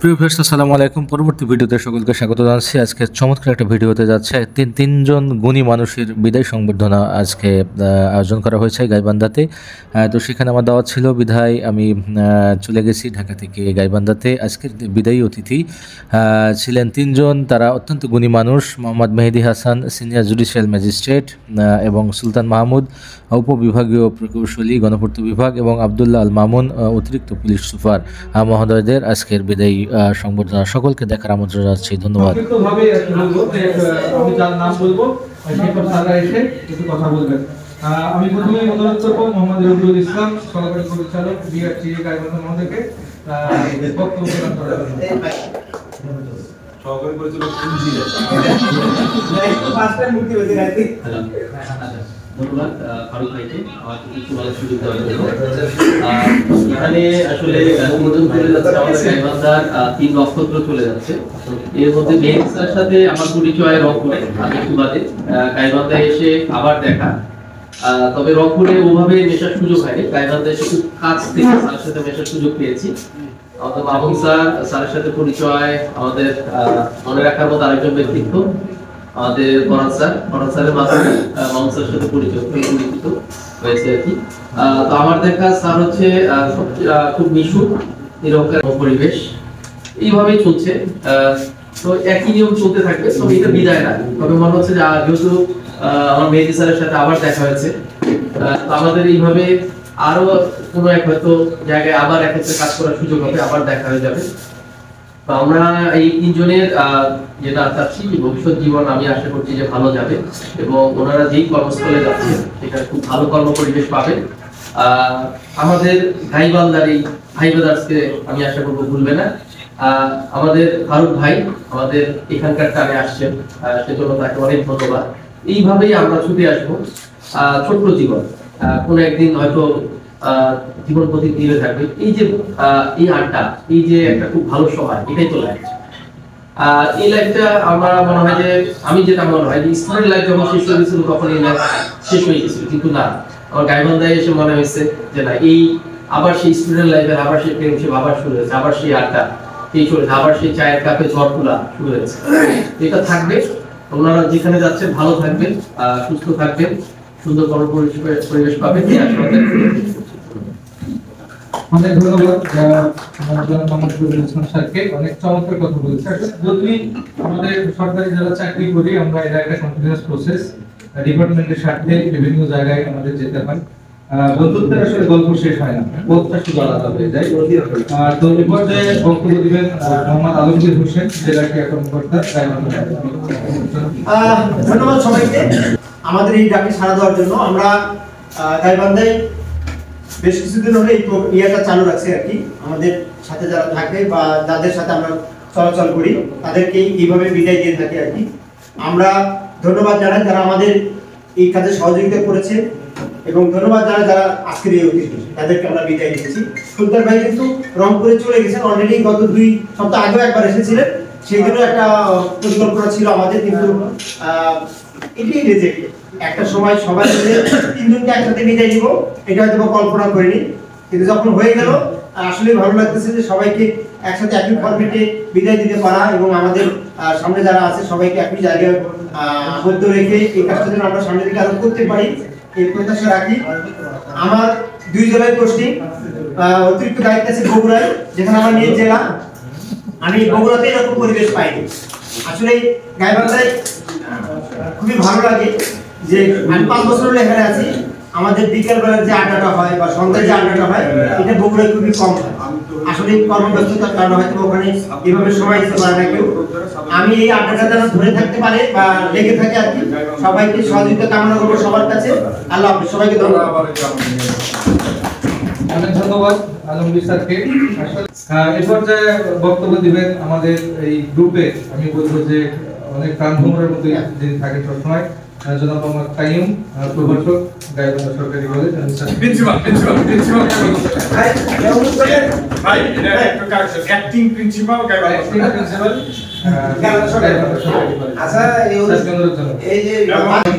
প্রিয় ভিউয়ার্স, আসসালামু আলাইকুম। পরবর্তী ভিডিওতে সকলকে স্বাগত জানাচ্ছি। আজকে চমৎকার একটা ভিডিও হতে যাচ্ছে। তিনজন গুণী মানুষের বিদায় সংবর্ধনা আজকে আয়োজন করা হয়েছে গাইবান্ধাতে। তো সেখানে আমার দাওয়াত ছিল, বিধায় আমি চলে গেছি ঢাকা থেকে গাইবান্ধাতে। আজকের বিদায়ী অতিথি ছিলেন তিনজন। তারা অত্যন্ত গুণী মানুষ: Mohammad Mehedi Hasan, senior judicial magistrate, এবং সুলতান মাহমুদ, উপবিভাগীয় প্রকৌশলী, গণপূর্ত বিভাগ, এবং আবদুল্লাহ আল মামুন, অতিরিক্ত পুলিশ সুপার মহোদয়দের আজকের বিদায়ী সংবর্ধনা। সকলকে দেখার আমন্ত্রণ জানাচ্ছি। ধন্যবাদ। আমি প্রথমে অনুরোধ করবো মোহাম্মদ রবিউল ইসলাম, সহকারী পরিচালক, বিআরটি গাইবান্ধা মহোদয়কে বক্তব্য প্রদান করার জন্য। সহকারী পরিচালক ধন্যবাদ ফারুক ভাইকে আমার কিছু বলার সুযোগ দেওয়ার জন্য। এখানে আসলে চলে যাচ্ছে আমাদের গাইবান্ধার 3 নক্ষত্র চলে যাচ্ছে। এর মধ্যে মেহেদির সাথে আমার পরিচয় রংপুরে, আমি একটু বাদে গাইবান্ধায় এসে আবার দেখা। তবে রংপুরে ওভাবে মেশার সুযোগ হয়নি, গাইবান্ধায় এসে খুব কাছ থেকে স্যারের সাথে মেশার সুযোগ পেয়েছি। আমাদের মামুন স্যারের সাথে পরিচয় আমাদের মনে রাখার মতো আরেকজন ব্যক্তিত্ব আমাদের ফরহাদ স্যারের মাধ্যমে মামুন স্যারের সাথে পরিচিত হয়েছে আর কি। তো আমার দেখা স্যার হচ্ছে খুব মিশুক, নিরঙ্কার পরিবেশ, এইভাবেই চলছে। তো একই নিয়ম চলতে থাকবে। তো এটা বিদায় না, তবে মনে হচ্ছে যে যেহেতু আমার মেহেদি স্যারের সাথে আবার দেখা হয়েছে, তো আমাদের এইভাবে আরো কোনো এক হয়তো জায়গায় আবার একসাথে কাজ করার সুযোগ হবে, আবার দেখা হয়ে যাবে। তো আমরা এই তিনজনের যেটা চাচ্ছি ভবিষ্যৎ জীবন আমি আশা করছি যে ভালো যাবে, এবং ওনারা যেই কর্মস্থলে যাচ্ছে সেখানে খুব ভালো কর্ম পরিবেশ পাবে। আমাদের গাইবান্ধার এই ভাই ব্রাদার্সকে আমি আশা করবো ভুলবে না। আমাদের ফারুক ভাই আমাদের এখানকার টানে আসছেন, সেজন্য তাকে অনেক ধন্যবাদ। এইভাবেই আমরা ছুটে আসবো। ছোট্ট জীবন কোন একদিন হয়তো জীবন প্রতীক দিতে থাকবে। এই যে এই আড্ডা, এই যে একটা খুব ভালো সময়, এটাই তো লাইফ। এই লাইফটা আমার মনে হয় যে আমি যেটা মনে হয় যে স্কুলের লাইফ যখন শেষ হয়ে গেছিল তখন এই লাইফ শেষ হয়ে গেছিল, কিন্তু না, আমার গাইবান্ধায় এসে মনে হয়েছে যে না, এই আবার সেই স্টুডেন্ট লাইফের আবার সেই প্রেম সে আবার শুরু হয়েছে, আবার সেই আড্ডা এই চলেছে, আবার সেই চায়ের কাপে ঝড় তোলা শুরু হয়েছে। এটা থাকবে। ওনারা যেখানে যাচ্ছেন ভালো থাকবেন, সুস্থ থাকবেন, সুন্দর কর্ম পরিবেশ পাবেন। অনেক ধন্যবাদ স্যারকে, অনেক চমৎকার কথা বলেছে। যদি আমাদের সরকারি যারা চাকরি করি আমরা, এটা একটা কন্টিনিউয়াস প্রসেস, ডিপার্টমেন্টের স্বার্থে বিভিন্ন জায়গায় আমাদের যেতে হয়। বন্ধুত্বের আসলে গল্প শেষ হয় না, পথটা শুধু আলাদা হয়ে যায়। তো এ পর্যায়ে বক্তব্য দিবেন মোহাম্মদ আলমগীর হোসেন, জেলা ক্রীড়া কর্মকর্তা। ধন্যবাদ সবাইকে আমাদের এই ডাকে সাড়া দেওয়ার জন্য। আমরা গাইবান্ধায় বেশ কিছুদিন হলে এই ইয়েটা চালু রাখছি আর কি। আমাদের সাথে যারা থাকে বা যাদের সাথে আমরা চলাচল করি তাদেরকে এইভাবে বিদায় দিয়ে থাকি আর কি। আমরা ধন্যবাদ জানাই যারা আমাদের এই কাজে সহযোগিতা করেছে, এবং ধন্যবাদ জানাই যারা আজকের এই অতিথি, তাদেরকে আমরা বিদায় দিয়েছি। সুলতান ভাই কিন্তু রংপুরে চলে গেছেন অলরেডি, গত 2 সপ্তাহ আগেও একবার এসেছিলেন। সেই দিনও একটা পরিকল্পনা ছিল আমাদের, কিন্তু এটাই রিজেক্ট। একটা সময় সবাই মিলে 3 জনকে একসাথে বিদায় দিব, এটা হয়তো কল্পনা করিনি, কিন্তু যখন হয়ে গেল আসলে ভালো লাগতেছে যে সবাইকে একসাথে একই ফরম্যাটে বিদায় দিতে পারা, এবং আমাদের সামনে যারা আছে সবাইকে একই জায়গায় আবদ্ধ রেখে এই কাজটা যেন আমরা সামনের দিকে আরো করতে পারি, এই প্রত্যাশা রাখি। আমার 2 জেলায় পোস্টিং, অতিরিক্ত দায়িত্ব আছে বগুড়ায়, যেখানে আমার নিজ জেলা। আমি বগুড়াতে এরকম পরিবেশ পাইনি। আসলে গাইবান্ধায় খুবই ভালো লাগে যে আমি 5 বছর হলো এখানে আছি। আমাদের বিকেল বেলার যে আড্ডাটা হয় বা সন্ধ্যায় যে আড্ডাটা হয়, এটা বগুড়ায় খুবই কম হয়। আসলে কর্মব্যস্ততার কারণে হয়তো ওখানে এভাবে সময় দিতে পারে না কেউ। আমি এই আড্ডাটা যেন ধরে থাকতে পারে বা লেগে থাকে আর কি। সবাইকে সহযোগিতা কামনা করবো সবার কাছে। আল্লাহ হাফেজ, সবাইকে ধন্যবাদ। অনেক ধন্যবাদ আলমগীর স্যারকে। এ পর্যায়ে বক্তব্য দিবেন আমাদের এই গ্রুপে, আমি বলবো যে অনেক প্রাণভ্রমণের মধ্যে যিনি থাকেন সবসময়, জনাব মোহাম্মদ কাইয়ুম, প্রভাষক, গাইবান্ধা সরকারি কলেজ, প্রিন্সিপাল ভাই, এটা একটা correction, acting principal Gaibandha principal Gaibandha সরকারি কলেজ। আচ্ছা, এই যে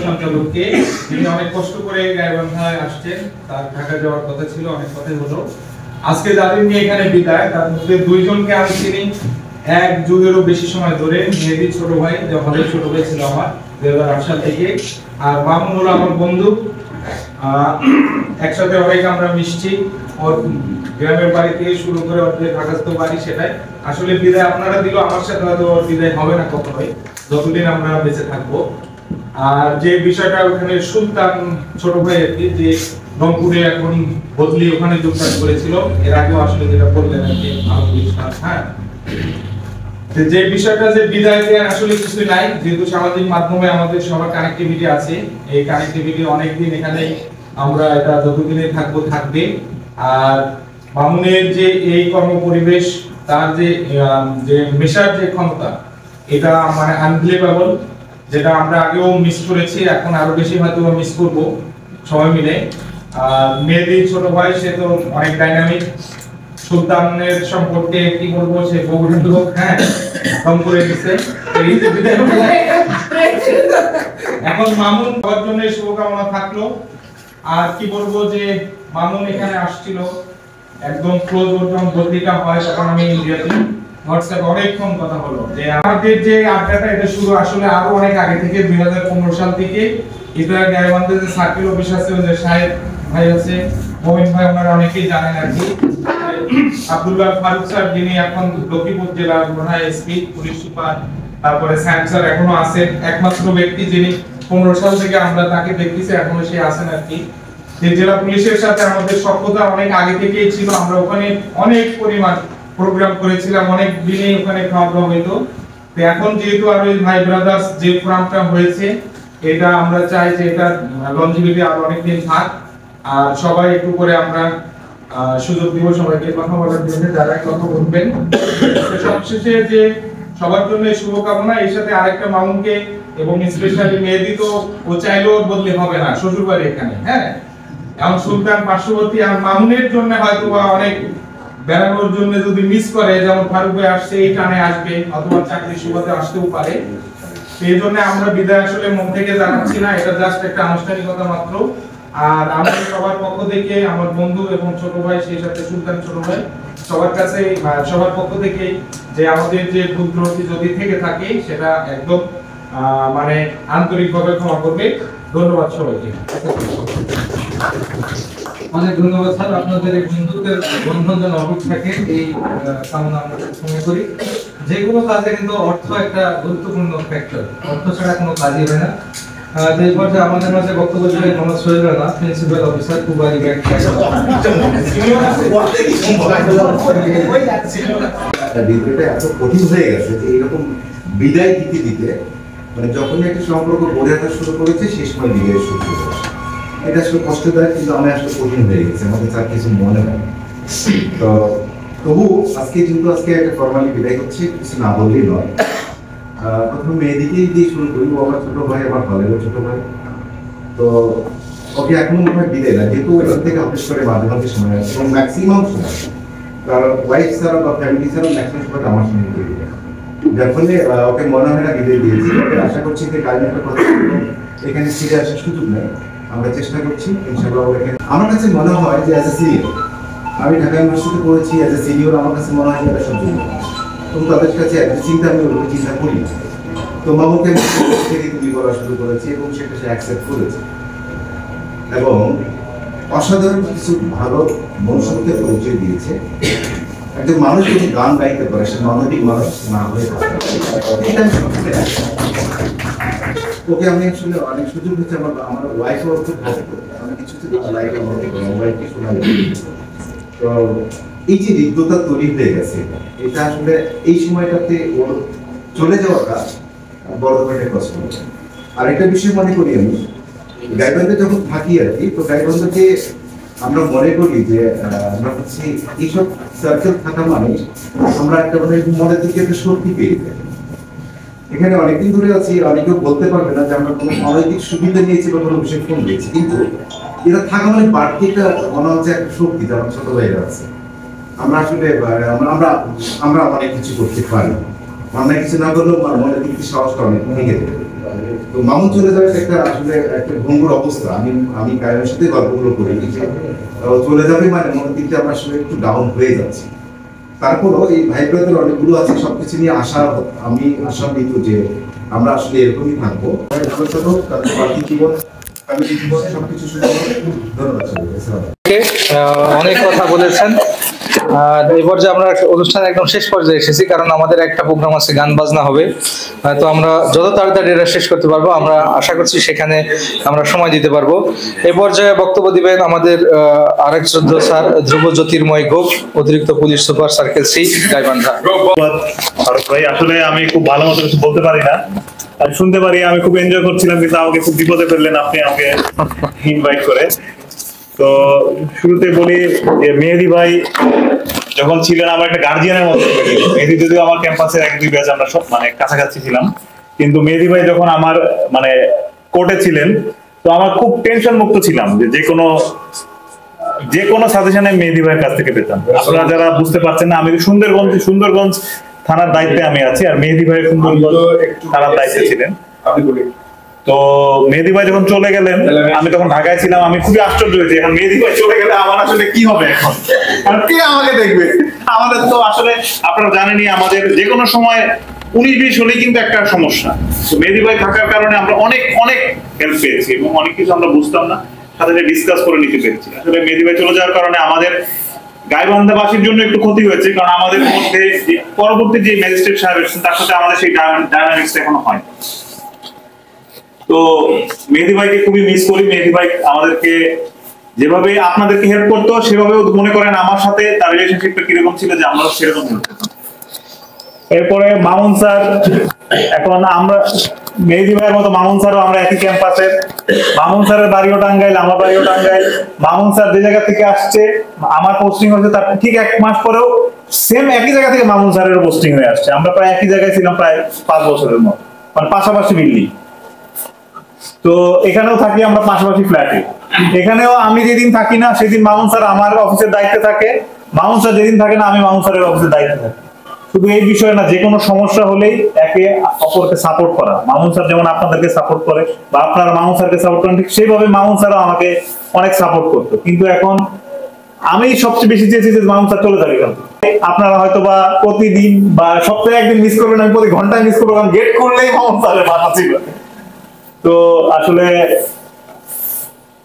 সঞ্চালককে, যিনি অনেক কষ্ট করে গাইবান্ধায় আসছেন, তার ঢাকা যাওয়ার কথা ছিল, অনেক কথাই হলো। আজকে যাদের নিয়ে এখানে বিদায়, তার মধ্যে 2 জনকে আমি চিনি 1 যুগেরও বেশি সময় ধরে। মেহেদী ছোট ভাই, যে হলের ছোট ভাই ছিল আমার 2008 সাল থেকে। আর মামুন হলো আমার বন্ধু, একসাথে অনেক আমরা মিশছি। ওর গ্রামের বাড়ি থেকে শুরু করে ওর যে ঢাকাস্থ বাড়ি, সেটাই আসলে বিদায় আপনারা দিল। আমার সাথে হয়তো ওর বিদায় হবে না কখনোই, যতদিন আমরা বেঁচে থাকবো। আর যে বিষয়টা ওখানে সুলতান ছোট ভাই আর কি, যে রংপুরে এখন বদলি ওখানে যোগদান করেছিল, এর আগেও আসলে যেটা বললেন আর কি হ্যাঁ, যে বিষয়টা যে বিদায় দেওয়ার আসলে কিছু নাই, যেহেতু সামাজিক মাধ্যমে আমাদের সবার কানেক্টিভিটি আছে। এই কানেক্টিভিটি অনেকদিন এখানে আমরা এটা যতদিনে থাকবো থাকবে। আর মামুনের যে এই কর্ম পরিবেশ, তার যে মেশার যে ক্ষমতা, এটা মানে আনবিলিভেবল, যেটা আমরা আগেও মিস করেছি, এখন আরো বেশি হয়তো মিস করব সবাই মিলে। আর মেহেদী ছোট ভাই, সে তো অনেক ডাইনামিক। সুলতানের সম্পর্কে কি বলবো, সে বগুড়ার লোক, হ্যাঁ, কম করে দিচ্ছে। এই যে বিদায় এখন মামুন সবার জন্য শুভকামনা থাকলো। আর কি বলবো, যে মামুন এখানে আসছিল একদম ক্লোজ, ওর যখন বদলিটা হয় তখন আমি ইন্ডিয়াতে হোয়াটসঅ্যাপে অনেকক্ষণ কথা হলো। যে আমাদের যে আড্ডাটা, এটা শুরু আসলে আরো অনেক আগে থেকে, 2015 সাল থেকে। এটা গাইবান্ধার যে সার্কেল অফিস আছে, ওই যে সাহেব ভাই আছে, মোমিন ভাই, ওনারা অনেকেই জানেন আর কি। আব্দুল্লাহ ফারুক স্যার, যিনি এখন লক্ষ্মীপুর জেলার মহায় এসপি, পুলিশ সুপার। তারপরে স্যাম স্যার এখনো আছেন, একমাত্র ব্যক্তি যিনি 15 সাল থেকে আমরা তাকে দেখতেছি, এখনো সে আছেন আর কি। যে জেলা পুলিশের সাথে আমাদের সখ্যতা অনেক আগে থেকেই ছিল। আমরা ওখানে অনেক পরিমাণ প্রোগ্রাম করেছিলাম, অনেক দিনে ওখানে খাওয়া দাওয়া হইতো। তো এখন যেহেতু আর ওই ভাই ব্রাদার্স যে প্রোগ্রামটা হয়েছে, এটা আমরা চাই যে এটা লঞ্জিভিটি আরো অনেকদিন থাক। আর সবাই একটু করে আমরা সুযোগ দিব সবাইকে কথা বলার জন্য, যারা কথা বলবেন। সবশেষে যে সবার জন্য শুভকামনা। এর সাথে আরেকটা মামুনকে এবং স্পেশালি মেহেদী, তো ও চাইলেও বদলে হবে না, শ্বশুর বাড়ি এখানে, হ্যাঁ। এখন সুলতান পার্শ্ববর্তী। আর মামুনের জন্য হয়তো বা অনেক বেড়ানোর জন্য যদি মিস করে, যেমন ফারুক ভাই আসছে, এই টানে আসবে, অথবা চাকরির সুবাদে আসতেও পারে। এই জন্য আমরা বিদায় আসলে মন থেকে জানাচ্ছি না, এটা জাস্ট একটা আনুষ্ঠানিকতা মাত্র। আর আমাদের সবার পক্ষ থেকে, আমার বন্ধু এবং ছোট ভাই, সেই সাথে সুলতান ছোট ভাই, সবার কাছে সবার পক্ষ থেকে যে আমাদের যে ভুল ত্রুটি যদি থেকে থাকে, সেটা একদম মানে আন্তরিকভাবে ক্ষমা করবে। ধন্যবাদ সবাইকে। অনেক ধন্যবাদ স্যার, আপনাদের এই বন্ধুত্বের বন্ধন যেন অটুট থাকে, এই কামনা আমরা সবসময় করি। যে কোনো কাজে কিন্তু অর্থ একটা গুরুত্বপূর্ণ ফ্যাক্টর, অর্থ ছাড়া কোনো কাজই হয় না। এই পর্যায়ে আমাদের মাঝে বক্তব্য দিলেন মোহাম্মদ সোহেল রানা, প্রিন্সিপাল অফিসার, কুবারি ব্যাংক। বিদ্রোহটা এত কঠিন হয়ে গেছে যে এইরকম বিদায় দিতে দিতে, মানে যখনই একটা সম্পর্ক গড়ে ওঠা শুরু করেছে, সেই সময় বিদায় শুরু করেছে। এটা আসলে কষ্টদায়ক, কিন্তু আমি আসলে কঠিন হয়ে গেছে, আমাদের তার কিছু মনে হয়। তো তবু আজকে যেহেতু আজকে একটা ফর্মালি বিদায় হচ্ছে, কিছু না বললেই নয়। প্রথম মেয়েদিকেই দিয়ে শুরু করি। ও আমার ছোট ভাই, আমার কলেজের ছোট ভাই। তো ওকে এখনো মনে হয় বিদায় না, যেহেতু এখান থেকে অফিস করে মাঝে মাঝে সময় আছে, এবং ম্যাক্সিমাম সময় তার ওয়াইফ ছাড়া বা ফ্যামিলি ছাড়া ম্যাক্সিমাম সময়টা আমার সঙ্গে দিয়ে দিবে। যার ফলে ওকে মনে হয় না বিদায় দিয়েছি। আশা করছি যে কাজে একটা কথা এখানে ফিরে আসার সুযোগ নেই, আমরা চেষ্টা করছি ইনশাআল্লাহ। আমার কাছে মনে হয় যে অ্যাজ এ সিনিয়র, আমি ঢাকা ইউনিভার্সিটিতে পড়েছি, অ্যাজ এ সিনিয়র আমার কাছে মনে হয় যে এটা সহ্য নয়, এবং তাদের কাছে একটা চিন্তা আমি ওরকম চিন্তা করি না। তো মামুকে থেকে তুমি করা শুরু করেছি, এবং সেটা সে অ্যাকসেপ্ট করেছে, এবং অসাধারণ কিছু ভালো মনুষ্যত্বের পরিচয় দিয়েছে। একজন মানুষ যদি গান গাইতে পারে, সে মানবিক মানুষ না হয়ে থাকে। এটা আমি সবসময় ওকে আমি আসলে অনেক সুযোগ হচ্ছে, আমার ওয়াইফও খুব ভালো করে অনেক কিছু ওয়াইফকে শোনা যায়। তো এই যে হৃদ্যতা তৈরি হয়ে গেছে, এটা আসলে এই সময়টাতে ওর চলে যাওয়াটা বড় ধরনের কষ্ট। আর একটা বিষয় মনে করি আমি, গাইবান্ধে যখন থাকি আর কি, তো গাইবান্ধাকে আমরা মনে করি যে আমরা হচ্ছে এইসব সার্কেল থাকা মানে আমরা একটা মানে মনের দিকে একটা শক্তি পেয়ে যাই। এখানে অনেকদিন ধরে আছি, অনেকেও বলতে পারবে না যে আমরা কোনো অনৈতিক সুবিধা নিয়েছি বা কোনো বিষয় ফোন দিয়েছি, কিন্তু এটা থাকা মানে বাড়তি একটা মনে হচ্ছে একটা শক্তি, যারা ছোট ভাইরা আছে। আমরা আসলে আমরা অনেক কিছু করতে পারি, অনেক কিছু না করলেও মনের দিকে সাহসটা অনেক ভেঙে দেবে। তো মামুন চলে যাওয়ার একটা আসলে একটা ভঙ্গুর অবস্থা। আমি কারণের সাথে গল্পগুলো করি যে চলে যাবে মানে মনের দিকটা আমরা আসলে একটু ডাউন হয়ে যাচ্ছি। তারপরও এই ভাই ব্রাদার অনেকগুলো আছে, সবকিছু নিয়ে আমি আশান্বিত যে আমরা আসলে এরকমই থাকবো। জীবন ফ্যামিলি জীবন সবকিছু শুরু হবে। ধন্যবাদ সবাইকে। অনেক কথা বলেছেন। এই পর্যায়ে আমরা অনুষ্ঠানের একদম শেষ পর্যায়ে এসেছি, কারণ আমাদের একটা প্রোগ্রাম আছে, গান বাজনা হবে। তো আমরা যত তাড়াতাড়ি এটা শেষ করতে পারবো আমরা আশা করছি সেখানে আমরা সময় দিতে পারবো। এই পর্যায়ে বক্তব্য দিবেন আমাদের আরেক শ্রদ্ধেয় স্যার ধ্রুব জ্যোতির্ময় গোপ, অতিরিক্ত police super circle C, Gaibandha. Faruk ভাই, আসলে আমি খুব ভালো মতো কিছু বলতে পারি না, আমি শুনতে পারি, আমি খুব এনজয় করছিলাম, কিন্তু আমাকে খুব বিপদে ফেললেন আপনি আমাকে ইনভাইট করে। তো শুরুতে বলি যে মেহেদী ভাই যখন ছিলেন আমার একটা গার্জিয়ানের মতো, মেহেদী যদিও আমার ক্যাম্পাসের 1-2 ব্যাচ আমরা সব মানে কাছাকাছি ছিলাম, কিন্তু মেহেদী ভাই যখন আমার মানে কোর্টে ছিলেন তো আমার খুব টেনশন মুক্ত ছিলাম যে কোনো সাজেশনে মেহেদী ভাইয়ের কাছ থেকে পেতাম। আপনারা যারা বুঝতে পারছেন না, আমি সুন্দরগঞ্জ থানার দায়িত্বে আমি আছি, আর মেহেদী ভাই সুন্দরগঞ্জ থানার দায়িত্বে ছিলেন। তো মেহেদী ভাই যখন চলে গেলেন, আমি তখন ঢাকায় ছিলাম, আমি খুবই আশ্চর্য হয়েছি, এখন মেহেদী ভাই চলে গেলে আমার আসলে কি হবে এখন, আর কে আমাকে দেখবে? আমাদের তো আসলে আপনারা জানেনই, আমাদের যে কোনো সময় 19-20 হলেই কিন্তু একটা সমস্যা। তো মেহেদী ভাই থাকার কারণে আমরা অনেক হেল্প পেয়েছি এবং অনেক কিছু আমরা বুঝতাম না, সাথে ডিসকাস করে নিতে পেরেছি। আসলে মেহেদী ভাই চলে যাওয়ার কারণে আমাদের গাইবান্ধাবাসীর জন্য একটু ক্ষতি হয়েছে, কারণ আমাদের মধ্যে পরবর্তী যে ম্যাজিস্ট্রেট সাহেব এসেছেন তার সাথে আমাদের সেই ডায়নামিক্স এখনো হয়। তো মেহেদী ভাইকে খুবই মিস করি। মেহেদী ভাই আমাদেরকে যেভাবে আপনাদেরকে হেল্প করতো, সেভাবে মনে করেন আমার সাথে তার রিলেশনশিপটা কিরকম ছিল যে আমরা সেরকম হেল্প করতাম। এরপরে মামুন স্যার, এখন আমরা মেহেদী ভাইয়ের মতো মামুন স্যারও আমরা একই ক্যাম্পাসের। মামুন স্যারের বাড়িও টাঙ্গাইল, আমার বাড়িও টাঙ্গাইল। মামুন স্যার যে জায়গা থেকে আসছে, আমার পোস্টিং হয়েছে তার ঠিক 1 মাস পরেও সেম একই জায়গা থেকে মামুন স্যারের পোস্টিং হয়ে আসছে। আমরা প্রায় একই জায়গায় ছিলাম প্রায় 5 বছরের মতো, মানে পাশাপাশি বিল্ডিং। তো এখানেও থাকি আমরা পাশাপাশি ফ্ল্যাটে। এখানেও আমি যেদিন থাকি না সেদিন মামুন স্যার আমার অফিসের দায়িত্বে থাকে, মামুন স্যার যেদিন থাকে না আমি মামুন স্যারের অফিসের দায়িত্বে থাকি। শুধু এই বিষয়ে না, যে কোনো সমস্যা হলেই একে অপরকে সাপোর্ট করা। মামুন স্যার যেমন আপনাদেরকে সাপোর্ট করে বা আপনারা মামুন স্যারকে সাপোর্ট করেন, ঠিক সেইভাবে মামুন স্যারও আমাকে অনেক সাপোর্ট করতো। কিন্তু এখন আমি সবচেয়ে বেশি চেয়েছি যে মামুন স্যার চলে যাবে। আপনারা হয়তো বা প্রতিদিন বা সপ্তাহে একদিন মিস করবেন, আমি প্রতি ঘন্টায় মিস করবো, কারণ গেট করলেই মামুন স্যারের বাসা ছিল। তো আসলে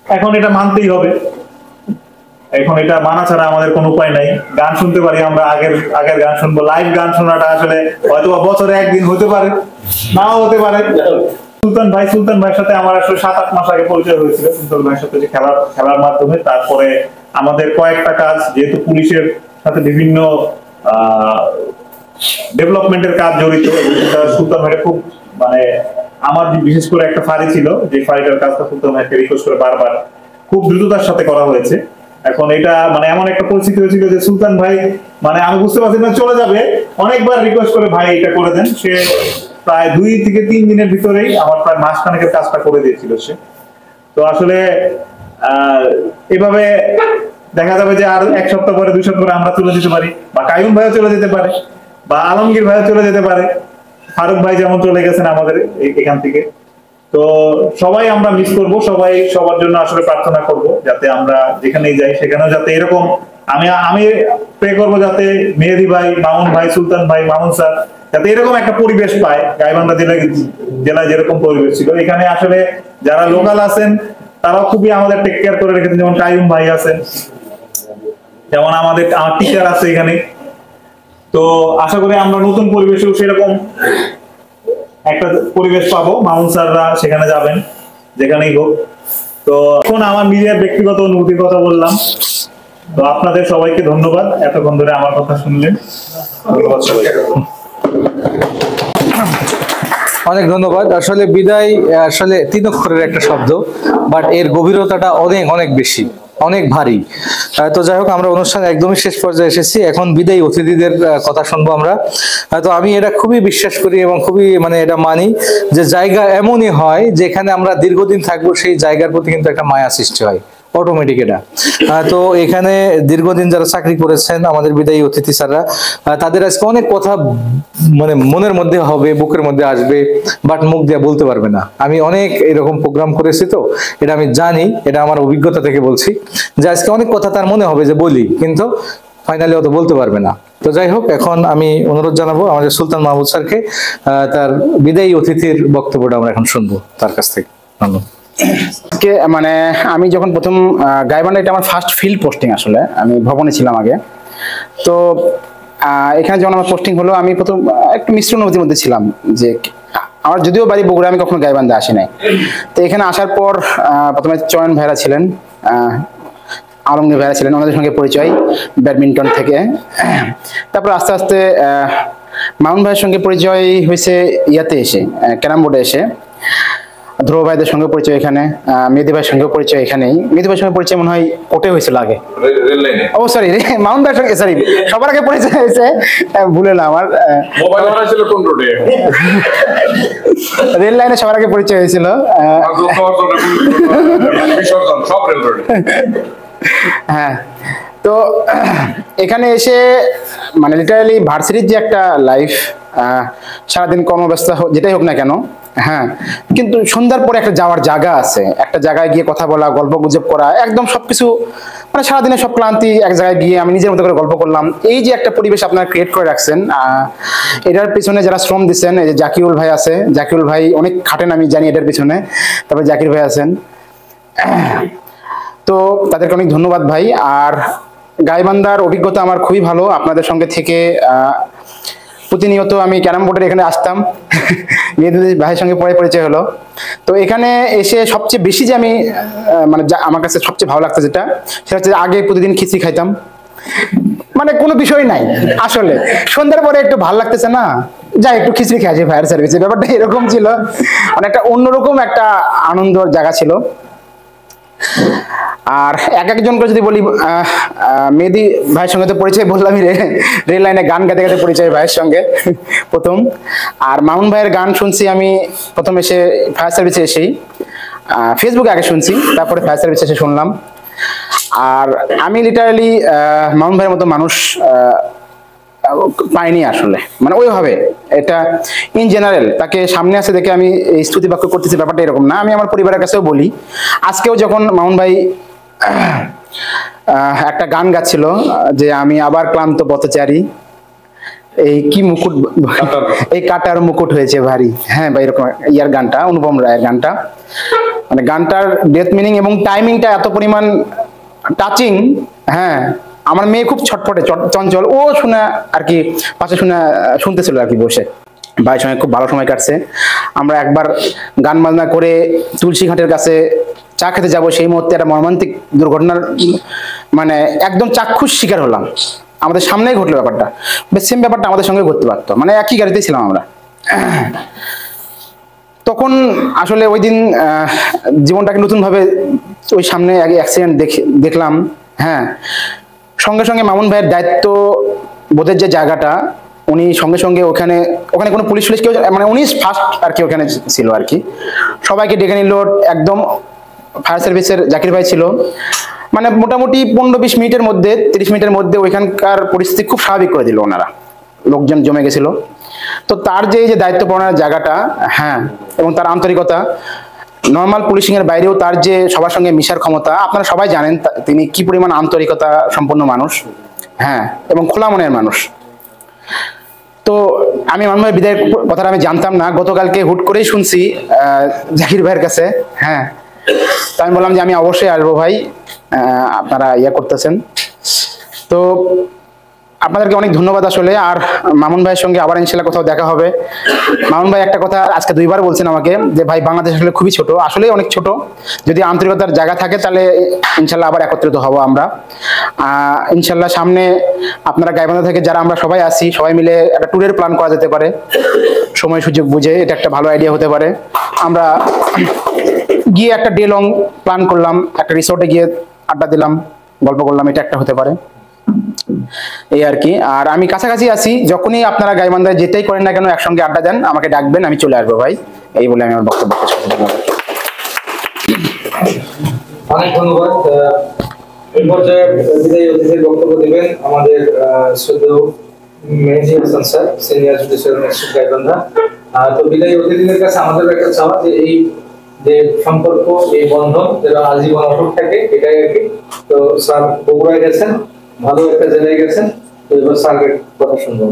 এখন এটা মানতেই হবে, এখন এটা মানা ছাড়া আমাদের কোনো উপায় নাই। গান শুনতে পারি আমরা, আগের গান শুনবো। লাইভ গান শোনাটা আসলে হয়তো বছরে একদিন হতে পারে, নাও হতে পারে। সুলতান ভাইয়ের সাথে আমার আসলে 7-8 মাস আগে পরিচয় হয়েছিল, সুলতান ভাইয়ের সাথে যে খেলার মাধ্যমে। তারপরে আমাদের কয়েকটা কাজ, যেহেতু পুলিশের সাথে বিভিন্ন ডেভেলপমেন্টের কাজ জড়িত, সুলতান ভাইয়ের খুব মানে আমার বিশেষ করে একটা ফাঁড়ি ছিল, যে ফাঁড়িটার কাজটা সুলতান ভাইকে রিকোয়েস্ট করে বারবার খুব দ্রুততার সাথে করা হয়েছে। এখন এটা মানে এমন একটা পরিস্থিতি হয়েছিল যে সুলতান ভাই মানে আমি বুঝতে পারছি না চলে যাবে, অনেকবার রিকোয়েস্ট করে ভাই এটা করে দেন। সে প্রায় 2 থেকে 3 দিনের ভিতরেই আমার প্রায় মাসখানেকের কাজটা করে দিয়েছিল সে। তো আসলে এভাবে দেখা যাবে যে আর 1 সপ্তাহ পরে 2 সপ্তাহ পরে আমরা চলে যেতে পারি, বা কাইয়ুম ভাইও চলে যেতে পারে, বা আলমগীর ভাইও চলে যেতে পারে, ফারুক ভাই যেমন চলে গেছেন আমাদের এখান থেকে। তো সবাই আমরা মিস করব, সবাই সবার জন্য আসলে প্রার্থনা করব যাতে আমরা যেখানেই যাই সেখানেও যাতে এরকম আমি প্রে করব যাতে মেহেদী ভাই, মামুন ভাই, সুলতান ভাই, মামুন স্যার যাতে এরকম একটা পরিবেশ পায়। গাইবান্ধা জেলায় যেরকম পরিবেশ ছিল, এখানে আসলে যারা লোকাল আছেন তারাও খুবই আমাদের টেক কেয়ার করে রেখেছেন। যেমন কাইয়ুম ভাই আছেন, যেমন আমার টিচার আছে এখানে। তো আশা করি আমরা নতুন পরিবেশেও সেরকম একটা পরিবেশ পাবো। মামুন স্যাররা সেখানে যাবেন যেখানেই হোক। তো এখন আমার নিজের ব্যক্তিগত অনুভূতির কথা বললাম। তো আপনাদের সবাইকে ধন্যবাদ এতক্ষণ ধরে আমার কথা শুনলেন। ধন্যবাদ সবাইকে। অনেক ধন্যবাদ। আসলে বিদায় আসলে 3 অক্ষরের একটা শব্দ, বাট এর গভীরতাটা অনেক বেশি, অনেক ভারী। তো যাই হোক, আমরা অনুষ্ঠান একদমই শেষ পর্যায়ে এসেছি। এখন বিদায়ী অতিথিদের কথা শুনবো আমরা। তো আমি এটা খুবই বিশ্বাস করি এবং খুবই মানে এটা মানি যে জায়গা এমনই হয় যেখানে আমরা দীর্ঘদিন থাকবো, সেই জায়গার প্রতি কিন্তু একটা মায়া সৃষ্টি হয়। অটোমেটিক এটা। তো এখানে দীর্ঘদিন যারা চাকরি করেছেন আমাদের বিদায়ী অতিথি স্যাররা, তাদের আজকে অনেক কথা মানে মনের মধ্যে হবে, বুকের মধ্যে আসবে, বাট মুখ দিয়ে বলতে পারবে না। আমি অনেক এরকম প্রোগ্রাম করেছি, তো এটা আমি জানি, এটা আমার অভিজ্ঞতা থেকে বলছি যে আজকে অনেক কথা তার মনে হবে যে বলি, কিন্তু ফাইনালি অত বলতে পারবে না। তো যাই হোক, এখন আমি অনুরোধ জানাবো আমাদের সুলতান মাহমুদ স্যারকে, তার বিদায়ী অতিথির বক্তব্যটা আমরা এখন শুনবো তার কাছ থেকে। ধন্যবাদ। মানে আমি যখন প্রথম গাইবান্ধা, এটা আমার ফার্স্ট ফিল্ড পোস্টিং, আসলে আমি ভবনে ছিলাম আগে। তো এখানে যখন আমার পোস্টিং হলো, আমি প্রথম একটু মিশ্র অনুভূতির মধ্যে ছিলাম, যে আমার যদিও বাড়ি বগুড়া, আমি কখনো গাইবান্ধা আসি নাই। তো এখানে আসার পর প্রথমে চয়ন ভাইরা ছিলেন, আলমগীর ভাইরা ছিলেন, ওনাদের সঙ্গে পরিচয় ব্যাডমিন্টন থেকে। তারপর আস্তে আস্তে মামুন ভাইয়ের সঙ্গে পরিচয় হয়েছে ইয়াতে এসে, ক্যারাম বোর্ডে এসে। ধ্রুব ভাইদের সঙ্গে পরিচয় এখানে, মেহেদী ভাইয়ের সঙ্গে পরিচয় এখানেই। মেহেদী ভাইয়ের সঙ্গে পরিচয় মনে হয় কোর্টে হয়েছিল আগে, ও সরি মামুন ভাইয়ের সঙ্গে, সরি সবার আগে পরিচয় হয়েছে, ভুলে না আমার, রেল লাইনে সবার আগে পরিচয় হয়েছিল। হ্যাঁ, তো এখানে এসে মানে লিটারালি ভার্সিটির যে একটা লাইফ, সারাদিন কর্মব্যস্ত যেটাই হোক না কেন, হ্যাঁ, কিন্তু সন্ধ্যার পরে একটা যাওয়ার জায়গা আছে, একটা জায়গায় গিয়ে কথা বলা, গল্প গুজব করা, একদম সবকিছু মানে সারাদিনের সব ক্লান্তি এক জায়গায় গিয়ে আমি নিজের মতো করে গল্প করলাম। এই যে একটা পরিবেশ আপনারা ক্রিয়েট করে রাখছেন, এটার পিছনে যারা শ্রম দিচ্ছেন, এই যে জাকিউল ভাই আছে, জাকিউল ভাই অনেক খাটেন আমি জানি এটার পিছনে, তারপরে জাকির ভাই আছেন, তো তাদেরকে অনেক ধন্যবাদ ভাই। আর গাইবান্ধার অভিজ্ঞতা আমার খুবই ভালো, আপনাদের সঙ্গে থেকে প্রতিনিয়ত আমি ক্যারাম বোর্ডের এখানে আসতাম, মেহেদী ভাইয়ের সঙ্গে পরে পরিচয় হলো। তো এখানে এসে সবচেয়ে বেশি যে আমি মানে আমার কাছে সবচেয়ে ভালো লাগতো যেটা, সেটা হচ্ছে আগে প্রতিদিন খিচুড়ি খাইতাম, মানে কোনো বিষয় নাই আসলে, সন্ধ্যার পরে একটু ভালো লাগতেছে না, যাই একটু খিচুড়ি খেয়েছি ফায়ার সার্ভিসে, ব্যাপারটা এরকম ছিল, মানে একটা অন্যরকম একটা আনন্দর জায়গা ছিল। আর একজন করে যদি বলি, মেহেদী ভাইয়ের সঙ্গে তো পরিচয় বললামই, রেল লাইনে গান গাইতে গাইতে পরিচয় ভাইয়ের সঙ্গে প্রথম। আর মামুন ভাইয়ের গান শুনছি আমি প্রথম এসে ফায়ার সার্ভিসে এসেই, ফেসবুকে আগে শুনছি, তারপরে ফায়ার সার্ভিসে এসে শুনলাম। আর আমি লিটারালি মামুন ভাইয়ের মতো মানুষ পাইনি আসলে, মানে ওইভাবে, এটা ইন জেনারেল তাকে সামনে আসে দেখে আমি এই স্তুতি বাক্য করতেছি, ব্যাপারটা এরকম না। আমি আমার পরিবারের কাছেও বলি, আজকেও যখন মামুন ভাই একটা গান গাচ্ছিল যে আমি আবার ক্লান্ত পথচারী, এই কি মুকুট, এই কাটার মুকুট হয়েছে ভারী, হ্যাঁ ভাই এরকম ইয়ার গানটা, অনুপম রায়ের গানটা, মানে গানটার ডেথ মিনিং এবং টাইমিংটা এত পরিমাণ টাচিং। হ্যাঁ, আমার মেয়ে খুব ছটফটে চঞ্চল, ও শুনে আর কি পাশে শুনতেছিল আর কি বসে, ভাইয়ের সঙ্গে খুব ভালো সময় কাটছে। আমরা একবার গান বাজনা করে তুলসী ঘাটের কাছে চা খেতে যাবো, সেই মুহূর্তে একটা মর্মান্তিক দুর্ঘটনার মানে একদম চাক্ষুষ শিকার হলাম, আমাদের সামনেই ঘটলো ব্যাপারটা, সেম ব্যাপারটা আমাদের সঙ্গে ঘটতে পারতো, মানে একই গাড়িতেই ছিলাম আমরা। তখন আসলে ওই দিন জীবনটাকে নতুনভাবে ওই সামনে আগে অ্যাক্সিডেন্ট দেখলাম। হ্যাঁ, সঙ্গে সঙ্গে মামুন ভাইয়ের দায়িত্ব বোধের যে জায়গাটা, উনি সঙ্গে সঙ্গে ওখানে কোনো পুলিশ কেউ, মানে উনি ফার্স্ট আর কি ওখানে ছিল আর কি, সবাইকে ডেকে নিল। একদম ফায়ার সার্ভিসের জাকির ভাই ছিল, মানে মোটামুটি 15-20 মিনিটের মধ্যে, 30 মিনিটের মধ্যে ওইখানকার পরিস্থিতি খুব স্বাভাবিক করে দিল ওনারা, লোকজন জমে গেছিল। তো তার যে এই যে দায়িত্ব পালনের জায়গাটা, হ্যাঁ, এবং তার আন্তরিকতা, নর্মাল পুলিশিং এর বাইরেও তার যে সবার সঙ্গে মিশার ক্ষমতা, আপনারা সবাই জানেন তিনি কি পরিমাণ আন্তরিকতা সম্পন্ন মানুষ, হ্যাঁ, এবং খোলা মনের মানুষ। তো আমি মামুন ভাইয়ের বিদায়ের কথাটা আমি জানতাম না, গতকালকে হুট করেই শুনছি জাকির ভাইয়ের কাছে। হ্যাঁ, তো আমি বললাম যে আমি অবশ্যই আসবো ভাই, আপনারা ইয়া করতেছেন। তো আপনাদেরকে অনেক ধন্যবাদ আসলে। আর মামুন ভাইয়ের সঙ্গে আবার ইনশাআল্লাহ কোথাও দেখা হবে। মামুন ভাই একটা কথা আজকে 2বার বলছেন আমাকে, যে ভাই বাংলাদেশ আসলে খুবই ছোট, আসলেই অনেক ছোট, যদি আন্তরিকতার জায়গা থাকে তাহলে ইনশাআল্লাহ আবার একত্রিত হব আমরা। ইনশাআল্লাহ সামনে আপনারা গাইবান্ধা থেকে যারা আমরা সবাই আসি, সবাই মিলে একটা ট্যুরের প্ল্যান করা যেতে পারে, সময় সুযোগ বুঝে, এটা একটা ভালো আইডিয়া হতে পারে। আমরা গিয়ে একটা ডে লং প্ল্যান করলাম, একটা রিসোর্টে গিয়ে আড্ডা দিলাম, গল্প করলাম, এটা একটা হতে পারে, এই আর কি। আর আমি কাছাকাছি আছি, যখনই আপনারা গাইবান্ধায় যেতেই করেন না কেন, একসঙ্গে আড্ডা দেন, আমাকে ডাকবেন, আমি চলে আসবো ভাই, এই বলে আমি আমার বক্তব্য শেষ করছি। অনেক ধন্যবাদ। এই পর্যায়ে বিদায়ী অতিথির বক্তব্য দেবেন আমাদের শ্রদ্ধেয় Mehedi Hasan sir, senior judicial magistrate Gaibandha. তো বিদায়ী অতিথিদের কাছে আমাদের একটা চাওয়া যে এই যে সম্পর্ক, এই বন্ধন যেটা আজীবন অটুট থাকে, এটাই আর কি। তো স্যার বগুড়ায় গেছেন, ভালো একটা জায়গায় গেছেন, তো এবার স্যারের কথা শুনবো।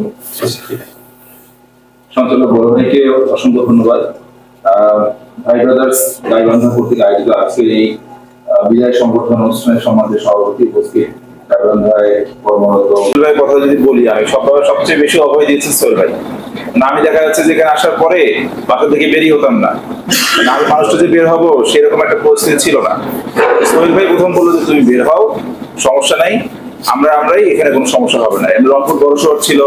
সঞ্চালক বড় ভাইকে অসংখ্য ধন্যবাদ। ভাই ব্রাদার্স গাইবান্ধা কর্তৃক আয়োজিত আজকের এই বিদায় সংবর্ধনা অনুষ্ঠানের সম্মানিত সভাপতি উপস্থিত গাইবান্ধায় কর্মরত সোহেল ভাইয়ের কথা যদি বলি, আমি সবচেয়ে বেশি অভয় দিয়েছি সোহেল ভাই। না, আমি দেখা যাচ্ছে যেখানে আসার পরে বাসা থেকে বেরিয়ে হতাম না, আমি মানুষটা যে বের হবো সেরকম একটা পরিস্থিতি ছিল না। সোহেল ভাই প্রথম বললো যে তুমি বের হও, সমস্যা নাই, আমরাই এখানে কোনো সমস্যা হবে না। রংপুর বড় শহর ছিল,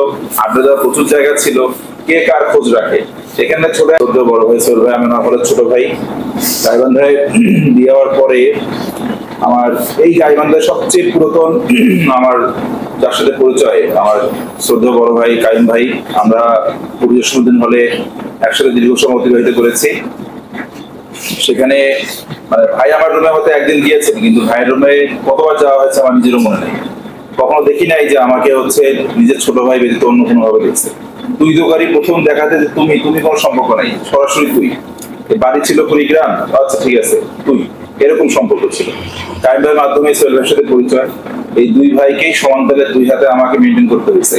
আড্ডা দেওয়ার প্রচুর জায়গা ছিল, কে কার খোঁজ রাখে। এখানে ছোট বড় ভাই সোহেল ভাই, আমি আমার ছোট ভাই। গাইবান্ধায় দিয়ে যাওয়ার পরে আমার এই গাইবান্ধায় সবচেয়ে পুরাতন আমার যার সাথে পরিচয়, আমার শ্রদ্ধেয় বড় ভাই কাইম ভাই। আমরা পরিদর্শন হলে একসাথে দীর্ঘ সময় অতিবাহিত করেছি। সেখানে মানে ভাই আমার রুমে হয়তো একদিন গিয়েছেন, কিন্তু ভাইয়ের রুমে কতবার যাওয়া হয়েছে আমার নিজেরও মনে নেই। কখনো দেখি নাই যে আমাকে হচ্ছে নিজের ছোট ভাই ব্যতীত অন্য কোনো ভাবে দেখছে। তুই দোকারি প্রথম দেখাতে যে তুমি কোনো সম্পর্ক নাই, সরাসরি তুই। বাড়ি ছিল কুড়িগ্রাম, আচ্ছা ঠিক আছে তুই, এরকম সম্পর্ক ছিল। কাইম ভাইয়ের মাধ্যমে সোহেল ভাইয়ের সাথে পরিচয়। এই দুই ভাইকেই সমান্তরে দুই হাতে আমাকে মেনটেন করতে হয়েছে।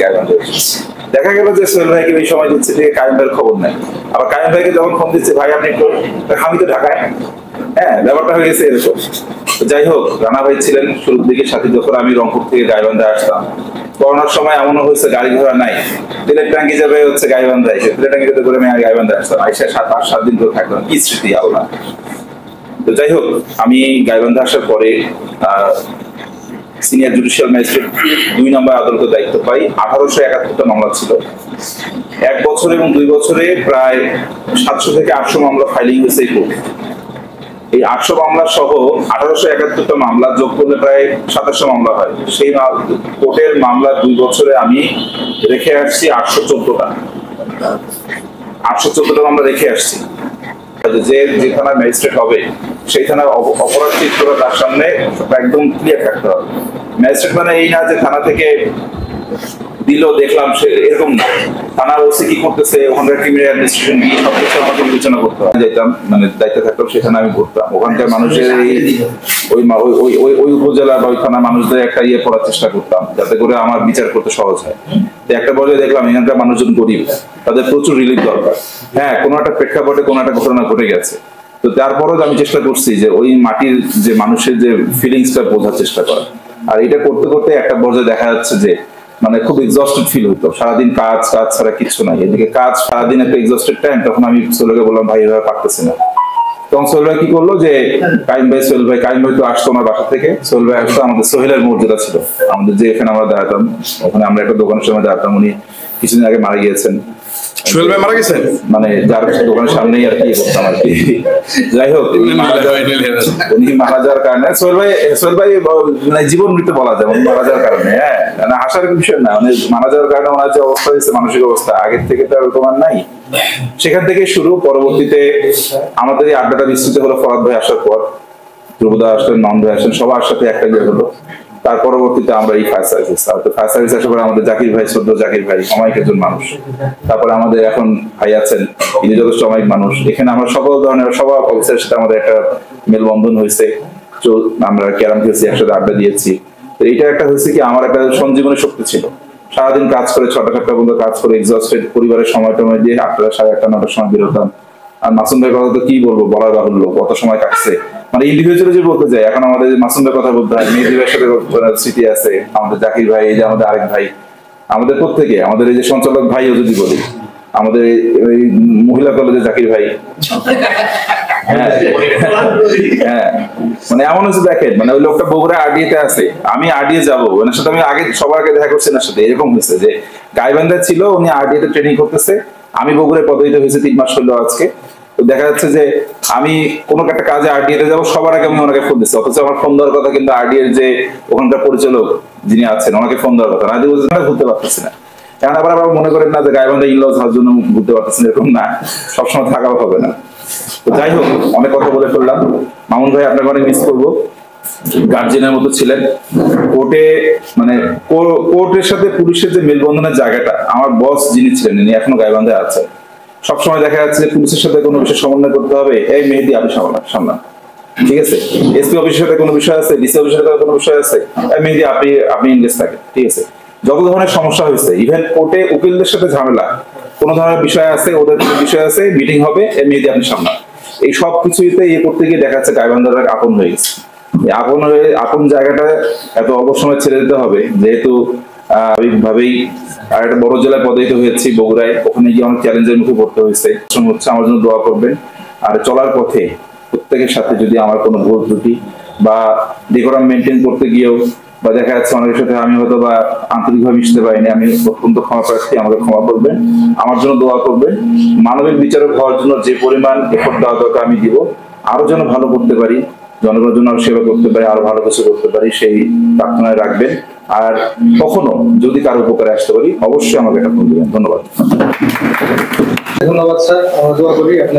দেখা গেল যে সোহেল ভাইকে এই সময় দিচ্ছে থেকে কাইম ভাইয়ের খবর নাই। আবার কাইম ভাইকে যখন ফোন দিচ্ছে, ভাই আপনি আমি তো ঢাকায়, হ্যাঁ ব্যাপারটা হয়ে গেছে এরকম। যাই হোক, রানা ভাই ছিলেন শুরুর দিকে সাথে। যখন আমি রংপুর থেকে গাইবান্ধায় আসতাম, করোনার সময় এমনও হয়েছে গাড়ি ঘোড়া নাই, তেলের ট্যাঙ্কি যাবে হচ্ছে গাইবান্ধায়, তেলের ট্যাঙ্কিতে করে আমি গাইবান্ধায় আসতাম, আইসা 7 দিন ধরে থাকতাম। কি স্মৃতি আল্লাহ। তো যাই হোক, আমি গাইবান্ধা আসার পরে সিনিয়র জুডিশিয়াল ম্যাজিস্ট্রেট 2 নম্বর আদালতের দায়িত্ব পাই। 1871টা মামলা ছিল। 1 বছর এবং 2 বছরে প্রায় 700 থেকে 800 মামলা ফাইলিং হয়েছে এই কোর্টে। এই 800 মামলা সহ 1871টা মামলা যোগ করলে প্রায় 2700 মামলা হয়। সেই কোর্টের মামলা 2 বছরে আমি রেখে আসছি 814টা। 814টা মামলা রেখে আসছি। যে থানার ম্যাজিস্ট্রেট হবে সেই থানার অপরাধ চিত্রটা তার সামনে একদম ক্লিয়ার থাকতে হবে। ম্যাজিস্ট্রেট মানে এই না যে থানা থেকে দিল দেখলাম সে, এরকম না। থানার ওসি কি করতেছে, ওখানকার ক্রিমিনাল অ্যাডমিনিস্ট্রেশন কি, সবকিছু আমাকে বিবেচনা করতে হয়। যেতাম মানে দায়িত্ব থাকতাম, সেখানে আমি ঘুরতাম। ওখানকার মানুষের ওই উপজেলা বা ওই থানার মানুষদের একটা পড়ার চেষ্টা করতাম, যাতে করে আমার বিচার করতে সহজ হয়। একটা পর্যায়ে দেখলাম এখানকার মানুষজন গরিব, তাদের প্রচুর রিলিফ দরকার। হ্যাঁ, কোনো একটা প্রেক্ষাপটে কোনো একটা ঘটনা ঘটে গেছে, তো তারপরও আমি চেষ্টা করছি যে ওই মাটির যে মানুষের যে ফিলিংসটা বোঝার চেষ্টা করা। আর এটা করতে করতে একটা পর্যায়ে দেখা যাচ্ছে যে মানে খুব এক্সস্টেড ফিল হতো। সারাদিন কাজ ছাড়া কিছু নাই। এদিকে কাজ, সারাদিন একটা এক্সস্টেড টাইম। তখন আমি সোহেলকে বললাম, ভাই এভাবে পারতেছি না। তখন সোহেল ভাই কি করলো যে কাইম ভাই তো আসতো আমার বাসা থেকে। সোহেল ভাই আসতো, আমাদের সোহেলের মর্যাদা ছিল আমাদের, যে এখানে আমরা দাঁড়াতাম, ওখানে আমরা একটা দোকানের সময় দাঁড়াতাম। উনি কিছুদিন আগে মারা গিয়েছেন। সোহেল ভাই মারা গেছেন, মানে যার দোকানের সামনেই আর কি করতাম আর কি। যাই হোক, উনি মারা যাওয়ার কারণে সোহেল ভাই মানে জীবন মৃত্যু বলা যায় মারা যাওয়ার কারণে। হ্যাঁ, মানে হাসার বিষয় না, মানে মারা যাওয়ার কারণে ওনার যে অবস্থা হয়েছে, মানসিক অবস্থা আগের থেকে তো এরকম আর নাই। সেখান থেকে শুরু। পরবর্তীতে আমাদের এই আড্ডাটা বিস্তৃত হলো ফরাদ ভাই আসার পর। ধ্রুবদা আসলেন, নন ভাই আসলেন, সবার সাথে একটা ইয়ে হলো। তার পরবর্তীতে আমরা এই ফায়ার সার্ভিস আসার পরে আমাদের জাকির ভাই, শ্রদ্ধেয় জাকির ভাই অমায়িক একজন মানুষ। তারপরে আমাদের এখন ভাই আছেন, তিনি যথেষ্ট অমায়িক মানুষ। এখানে আমরা সকল ধরনের সবার অফিসারের সাথে আমাদের একটা মেলবন্ধন হয়েছে। আমরা ক্যারাম খেলছি, একসাথে আড্ডা দিয়েছি। তো এইটা একটা হয়েছে কি, আমার একটা সঞ্জীবনী শক্তি ছিল। সারাদিন কাজ করে 6টা-7টা পর্যন্ত কাজ করে এক্সস্টেড, পরিবারের সময় দিয়ে 8টা, 8:30, 9টার সময় বেরোতাম। আর মাসুম ভাইয়ের কথা তো কি বলবো, বলার বাহুল্য, কত সময় কাটছে। মানে ইন্ডিভিজুয়ালি যে বলতে যাই, এখন আমাদের মাসুম ভাইয়ের কথা বলতে হয়, মেহেদী ভাইয়ের সাথে স্মৃতি আছে, আমাদের জাকির ভাই, এই যে আমাদের আরেক ভাই, আমাদের প্রত্যেকে, আমাদের এই যে সঞ্চালক ভাইও যদি বলি, আমাদের এই মহিলা কলেজে জাকির ভাই। হ্যাঁ, মানে এমন হচ্ছে দেখেন, মানে ওই লোকটা বগুড়া আরডিএতে আছে, আমি আরডিএ যাবো, ওনার সাথে আমি আগে সবার আগে দেখা করছি ওনার সাথে। এরকম হয়েছে যে গাইবান্ধায় ছিল, উনি আরডিএতে ট্রেনিং করতেছে, আমি বগুড়ায় পদবিত হয়েছে 3 মাস হলো আজকে। তো দেখা যাচ্ছে যে আমি কোনো একটা কাজে আরডিএতে যাবো, সবার আগে আমি ওনাকে ফোন দিচ্ছি, অথচ আমার ফোন দেওয়ার কথা কিন্তু আরডিএর যে ওখানকার পরিচালক যিনি আছেন, ওনাকে ফোন দেওয়ার কথা না, ঘুরতে পারতেছি না। কারণ আবার মনে করেন না যে গাইবান্ধা ইনলজ হওয়ার জন্য ঘুরতে পারতেছি না, এরকম না, সবসময় থাকাও হবে না। তো যাই হোক, অনেক কথা বলে ফেললাম। মামুন ভাই, আপনাকে অনেক মিস করবো। গার্জেনের মতো ছিলেন। কোর্টে মানে কোর্টের সাথে পুলিশের যে মেলবন্ধনের জায়গাটা, আমার বস যিনি ছিলেন উনি এখনো গাইবান্ধায় আছেন। সবসময় দেখা যাচ্ছে পুলিশের সাথে কোনো বিষয় সমন্বয় করতে হবে, এই মেহেদী আপনি সামলান, ঠিক আছে। এসপি অফিসের সাথে কোনো বিষয় আছে, ডিসি অফিসের সাথে কোনো বিষয় আছে, এই মেহেদী আপনি ইংরেজ থাকেন, ঠিক আছে। যত ধরনের সমস্যা হয়েছে, ইভেন কোর্টে উকিলদের সাথে ঝামেলা, কোনো ধরনের বিষয় আছে, ওদের বিষয় আছে, মিটিং হবে, এই মেহেদী আপনি সামলান। এই সব কিছুতে ইয়ে করতে গিয়ে দেখা যাচ্ছে গাইবান্ধার আপন হয়ে গেছে। আপন জায়গাটা এত অবসময় ছেড়ে দিতে হবে, যেহেতু স্বাভাবিকভাবেই আর একটা বড় জেলায় পদায়িত হয়েছি বগুড়ায়, ওখানে গিয়ে অনেক চ্যালেঞ্জের মুখে পড়তে হয়েছে। আমার জন্য দোয়া করবেন। আর চলার পথে প্রত্যেকের সাথে যদি আমার কোনো ভুল ত্রুটি বা ডেকোরাম মেনটেন করতে গিয়েও বা দেখা যাচ্ছে অনেকের সাথে আমি হয়তো বা আন্তরিকভাবে মিশতে পারিনি, আমি অত্যন্ত ক্ষমা প্রার্থী, আমাকে ক্ষমা করবেন, আমার জন্য দোয়া করবেন। মানবিক বিচারক হওয়ার জন্য যে পরিমাণ এফোর্ট দেওয়া দরকার আমি দিব, আরো যেন ভালো করতে পারি, জনগণের জন্য আরো সেবা করতে পারি, আরো ভালো কিছু করতে পারি, সেই প্রার্থনায় রাখবেন। আর কখনো যদি কারো উপকারে আসতে পারি অবশ্যই আমাকে এটা ফোন দেবেন। ধন্যবাদ। ধন্যবাদ স্যার, আমরা দোয়া করি আপনি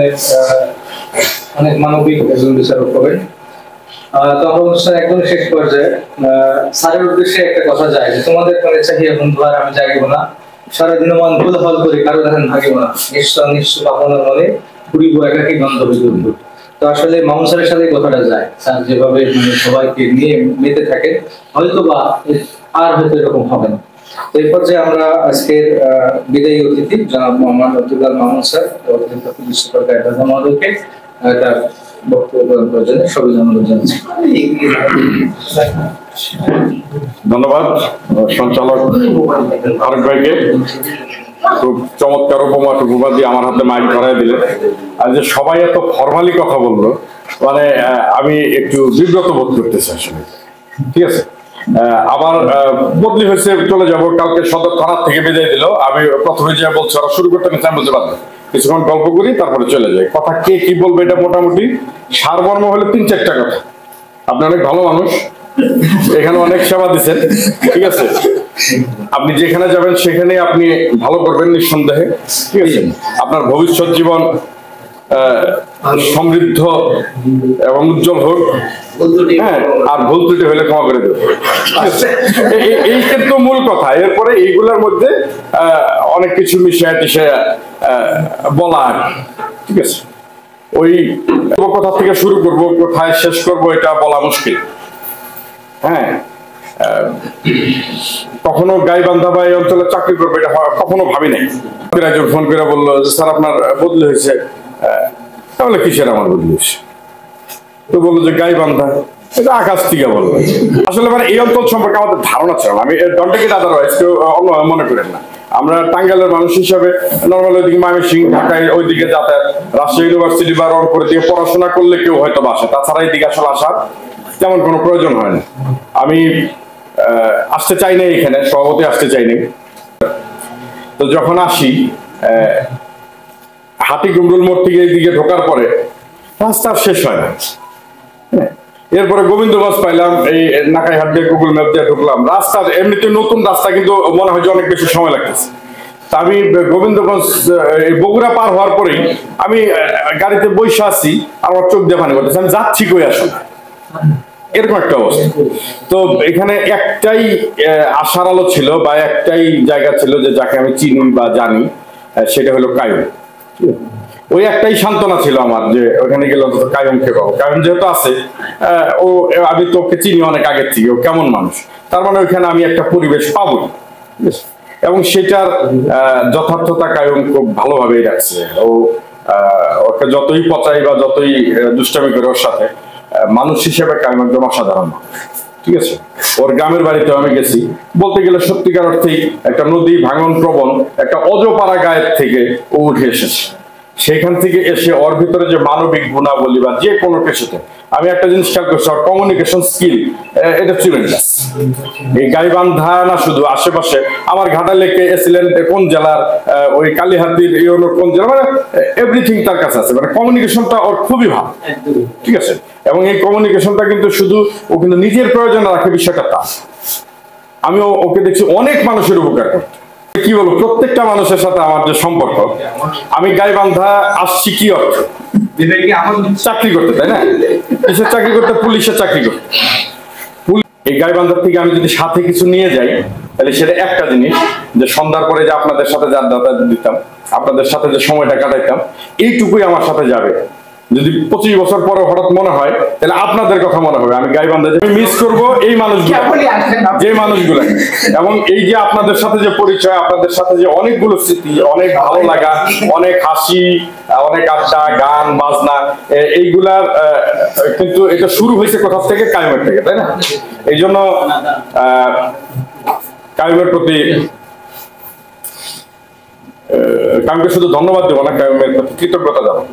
অনেক মানবিক একজন বিচারক হবেন। তো আমরা অনুষ্ঠান একদম শেষ পর্যায়ে স্যারের উদ্দেশ্যে একটা কথা যায় যে তোমাদের মানে চাহিয়া বন্ধু আর আমি জাগিব না, সারাদিন মন ভুল হল করি কারো দেখেন ভাগিব না, নিশ্চয় আপনার মনে ঘুরিব একাকি গন্তব্য বন্ধু। তো আসলে মামুন স্যারের সাথে কথাটা যায়, স্যার যেভাবে সবাইকে নিয়ে মেতে থাকে হয়তো বা আর হয়তো এরকম হবে না। তো এই পর্যায়ে আমরা আজকের বিদায়ী অতিথি জনাব মোহাম্মদ আব্দুল্লাহ মামুন স্যার অতিরিক্ত পুলিশ সুপার গাইবান্ধা মহোদয়কে একটা বক্তব্য প্রদান করার জন্য সবাই অনুরোধ জানাচ্ছি। ধন্যবাদ সঞ্চালক আরেক ভাইকে, খুব চমৎকার উপমা দিয়ে আমার হাতে মাইক ধরাই দিলেন। আর যে সবাই এত ফর্মালি কথা বললো, মানে আমি একটু বিব্রত বোধ করতেছি আসলে, ঠিক আছে। আবার বদলি হয়েছে, চলে যাব, কালকে সদর থানা থেকে বিদায় দিল। আমি প্রথমে যে বলছি ওরা শুরু করতে নিচ্ছে, আমি বলতে পারবো কিছুক্ষণ গল্প করি তারপরে চলে যাই। কথা কে কি বলবে এটা মোটামুটি সারমর্ম হলে 3-4টা কথা। আপনি অনেক ভালো মানুষ, এখানে অনেক সেবা দিচ্ছেন, ঠিক আছে। আপনি যেখানে যাবেন সেখানে আপনি ভালো করবেন নিঃসন্দেহে, ঠিক আছে। আপনার ভবিষ্যৎ জীবন সমৃদ্ধ এবং উজ্জ্বল হোক, হ্যাঁ, আর ভুল ত্রুটি হলে ক্ষমা করে দেবে, এই কিন্তু মূল কথা। এরপরে এইগুলোর মধ্যে অনেক কিছু মিশিয়ে টিশিয়ে বলা, ঠিক আছে। ওই কথা থেকে শুরু করব, কোথায় শেষ করব এটা বলা মুশকিল। হ্যাঁ, কখনো গাইবান্ধা বা এই অঞ্চলে চাকরি করবে এটা কখনো ভাবি নাই। ফোন করে বললো যে স্যার আপনার বদলি হয়েছে, তাহলে কিসের আমার বদলি হয়েছে? তো বললো যে গাইবান্ধা, এটা আকাশ থেকে বললো। আসলে মানে এই অঞ্চল সম্পর্কে আমাদের ধারণা ছিল না। আমি ডন্টে গেট আদারওয়াইজ কেউ অন্য মনে করেন না। আমরা টাঙ্গাইলের মানুষ হিসাবে নর্মাল ওইদিকে ময়মনসিংহ, ঢাকায় ওইদিকে যাতায়াত, রাজশাহী ইউনিভার্সিটি বা রংপুরের দিকে পড়াশোনা করলে কেউ হয়তো আসে, তাছাড়া এইদিকে আসলে আসার তেমন কোনো প্রয়োজন হয় না। আমি আসতে চাই না, এখানে সভাপতি আসতে চাইনি। তো যখন আসি হাতি গুমরুল মোড় থেকে এইদিকে ঢোকার পরে রাস্তা শেষ হয় না। এরপরে গোবিন্দগঞ্জ পাইলাম, এই নাকাইহাট দিয়ে গুগল ম্যাপ দিয়ে ঢুকলাম। রাস্তা এমনিতে নতুন রাস্তা, কিন্তু মনে হয় যে অনেক বেশি সময় লাগতেছে। তা আমি গোবিন্দগঞ্জ বগুড়া পার হওয়ার পরেই আমি গাড়িতে বসে আছি, আমার চোখ দিয়ে পানি পড়তেছে, আমি যাচ্ছি কই আসলে, এরকম একটা অবস্থা। তো এখানে একটাই আশার আলো ছিল বা একটাই জায়গা ছিল যে যাকে আমি চিনি বা জানি, সেটা হলো কায়ুম। ওই একটাই সান্ত্বনা ছিল আমার যে ওখানে গেলে অন্তত কায়ুমকে পাবো। কায়ুম যেহেতু আছে, ও আমি তোকে চিনি অনেক আগের থেকে, ও কেমন মানুষ, তার মানে ওইখানে আমি একটা পরিবেশ পাবো, এবং সেটার যথার্থতা কায়ুম খুব ভালোভাবেই রাখছে। ওকে যতই পচাই বা যতই দুষ্টামি করে ওর সাথে, মানুষ হিসেবে কায়ুম একদম অসাধারণ, ঠিক আছে। ওর গ্রামের বাড়িতেও আমি গেছি, বলতে গেলে সত্যিকার অর্থেই একটা নদী ভাঙন প্রবণ একটা অজপাড়া গায়ের থেকে ও উঠে এসেছে। সেখান থেকে এসে ওর ভিতরে যে মানবিক গুণাবলী বা যে কোনো কিছুতে, আমি একটা জিনিস খেয়াল করছি, ওর কমিউনিকেশন স্কিল এটা ট্রিমেন্ডাস। এই গাইবান্ধা না, শুধু আশেপাশে আমার ঘাটালেকে এসিলেন কোন জেলার, ওই কালীহাতির কোন জেলা, মানে এভরিথিং তার কাছে আছে, মানে কমিউনিকেশনটা ওর খুবই ভালো, ঠিক আছে। এবং এই কমিউনিকেশনটা কিন্তু শুধু ও কিন্তু নিজের প্রয়োজনে রাখে, বিষয়টা তা। আমি ওকে দেখছি অনেক মানুষের উপকার করতে। কি বলবো, প্রত্যেকটা মানুষের সাথে আমার যে সম্পর্ক, আমি গাইবান্ধা আসছি কি অর্থ, চাকরি করতে, তাই না? কিসের চাকরি করতে? পুলিশের চাকরি করতে। এই গাইবান্ধার থেকে আমি যদি সাথে কিছু নিয়ে যাই, তাহলে সেটা একটা জিনিস, যে সন্ধ্যার পরে যে আপনাদের সাথে আড্ডা দিতাম, আপনাদের সাথে যে সময়টা কাটাইতাম, এইটুকুই আমার সাথে যাবে। যদি 25 বছর পরে হঠাৎ মনে হয়, তাহলে আপনাদের কথা মনে হবে। আমি গাইবান্ধা মিস করবো এই মানুষগুলো, যে মানুষগুলো, এবং এই যে আপনাদের সাথে যে পরিচয়, আপনাদের সাথে যে অনেকগুলো স্মৃতি, অনেক ভালো লাগা, অনেক হাসি, অনেক আড্ডা, গান বাজনা, এইগুলার কিন্তু এটা শুরু হয়েছে কোথা থেকে? কায়েমের থেকে, তাই না? এই জন্য কায়েমের প্রতি কায়েমকে শুধু ধন্যবাদ দেবো না, কায়েমের প্রতি কৃতজ্ঞতা জানাবো।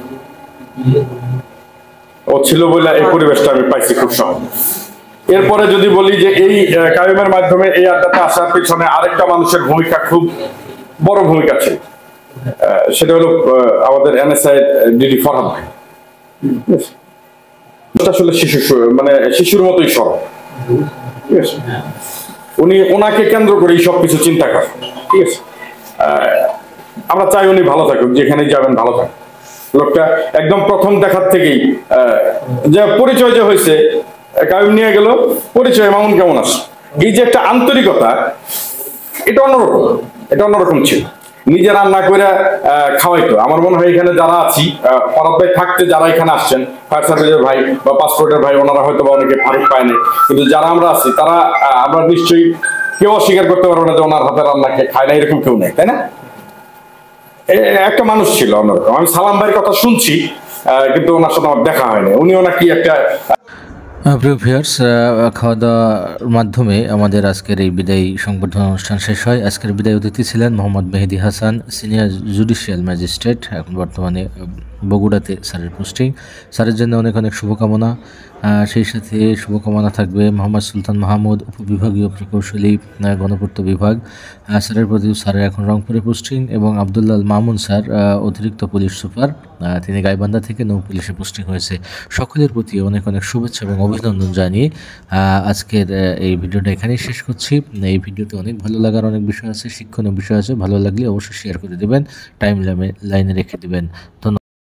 ও ছিল বলে এই পরিবেশটা আমি পাইছি খুব সহজ। এরপরে যদি বলি যে এই কায়েমের মাধ্যমে এই আড্ডাটা আসার পিছনে আরেকটা মানুষের ভূমিকা, খুব বড় ভূমিকা ছিল, সেটা হলো আমাদের এনএসআই ডিডি ফরহাদ ভাই। আসলে মানে শিশুর মতোই সরল, ঠিক আছে? ওনাকে কেন্দ্র করে সব কিছু চিন্তা করে, ঠিক আছে? আমরা চাই উনি ভালো থাকুক, যেখানে যাবেন ভালো থাকুক। লোকটা একদম প্রথম দেখার থেকেই যে পরিচয় যে হয়েছে, কায়েম নিয়ে গেল পরিচয়, মামুন কেমন আছে, এই যে একটা আন্তরিকতা, এটা অন্যরকম ছিল। নিজে রান্না করে খাওয়াইতো। আমার মনে হয় এখানে যারা আছি, ফরহাদ ভাই থাকতে যারা এখানে আসছেন, ফায়ার সার্ভিসের ভাই বা পাসপোর্টের ভাই, ওনারা হয়তো বা অনেকে ফারুক পায়নি, কিন্তু যারা আমরা আছি তারা আমরা নিশ্চয়ই কেউ অস্বীকার করতে পারবো না যে ওনার হাতে রান্না খেয়ে খায় না, এরকম কেউ নেই, তাই না? একটা মানুষ ছিল অন্যরকম। আমি সালাম ভাইয়ের কথা শুনছি, কিন্তু ওনার সাথে আমার দেখা হয়নি। উনিও নাকি একটা প্রিয় ভিউয়ার্স, খাওয়া দাওয়ার মাধ্যমে আমাদের আজকের এই বিদায়ী সংবর্ধনা অনুষ্ঠান শেষ হয়। আজকের বিদায়ী অতিথি ছিলেন Mohammad Mehedi Hasan, senior judicial magistrate, এখন বর্তমানে বগুড়াতে স্যারের পোস্টিং। স্যারের জন্য অনেক অনেক শুভকামনা। সেই সাথে শুভকামনা থাকবে মোহাম্মদ সুলতান মাহমুদ, উপবিভাগীয় প্রকৌশলী, গণপূর্ত বিভাগ, স্যারের প্রতি। স্যারের এখন রংপুরে পোস্টিং, এবং আবদুল্লাহ মামুন স্যার, অতিরিক্ত পুলিশ সুপার, তিনি গাইবান্ধা থেকে নৌ পুলিশে পোস্টিং হয়েছে। সকলের প্রতি অনেক অনেক শুভেচ্ছা এবং অভিনন্দন জানিয়ে আজকের এই ভিডিওটা এখানেই শেষ করছি। এই ভিডিওতে অনেক ভালো লাগার অনেক বিষয় আছে, শিক্ষণীয় বিষয় আছে। ভালো লাগলে অবশ্যই শেয়ার করে দেবেন, টাইম লাইনে রেখে দেবেন। ধন্যবাদ।